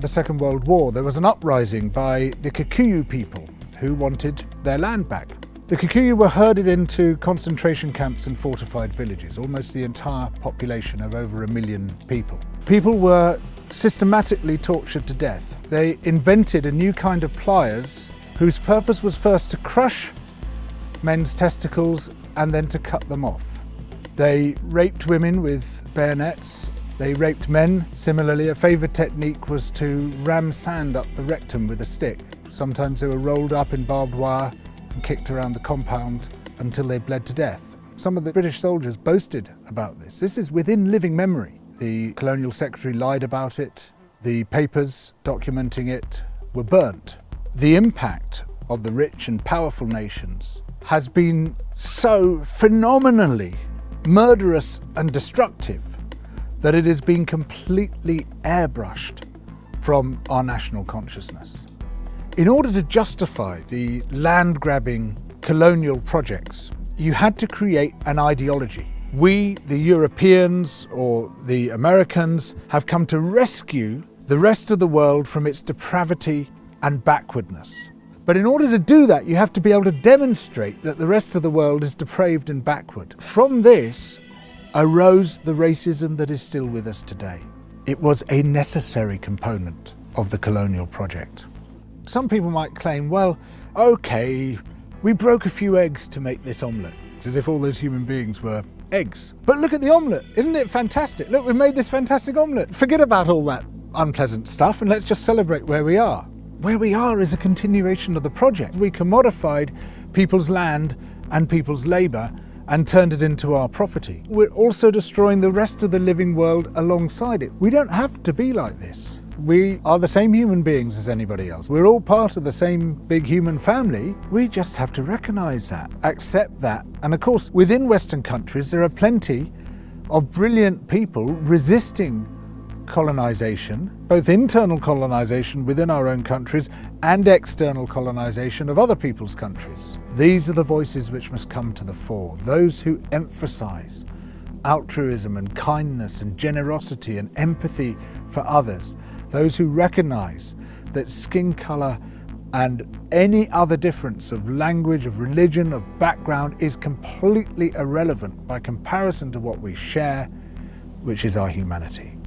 the Second World War, there was an uprising by the Kikuyu people who wanted their land back. The Kikuyu were herded into concentration camps and fortified villages, almost the entire population of over 1 million people. People were systematically tortured to death. They invented a new kind of pliers whose purpose was first to crush men's testicles and then to cut them off. They raped women with bayonets. They raped men. Similarly, a favoured technique was to ram sand up the rectum with a stick. Sometimes they were rolled up in barbed wire and kicked around the compound until they bled to death. Some of the British soldiers boasted about this. This is within living memory. The Colonial Secretary lied about it. The papers documenting it were burnt. The impact of the rich and powerful nations has been so phenomenally murderous and destructive that it has been completely airbrushed from our national consciousness. In order to justify the land-grabbing colonial projects, you had to create an ideology. We, the Europeans or the Americans, have come to rescue the rest of the world from its depravity and backwardness. But in order to do that, you have to be able to demonstrate that the rest of the world is depraved and backward. From this arose the racism that is still with us today. It was a necessary component of the colonial project. Some people might claim, well, okay, we broke a few eggs to make this omelette. It's as if all those human beings were eggs. But look at the omelette, isn't it fantastic? Look, we made this fantastic omelette. Forget about all that unpleasant stuff and let's just celebrate where we are. Where we are is a continuation of the project. We commodified people's land and people's labour and turned it into our property. We're also destroying the rest of the living world alongside it. We don't have to be like this. We are the same human beings as anybody else. We're all part of the same big human family. We just have to recognise that, accept that. And of course, within Western countries, there are plenty of brilliant people resisting colonisation, both internal colonisation within our own countries and external colonisation of other people's countries. These are the voices which must come to the fore, those who emphasise altruism and kindness and generosity and empathy for others, those who recognise that skin colour and any other difference of language, of religion, of background is completely irrelevant by comparison to what we share, which is our humanity.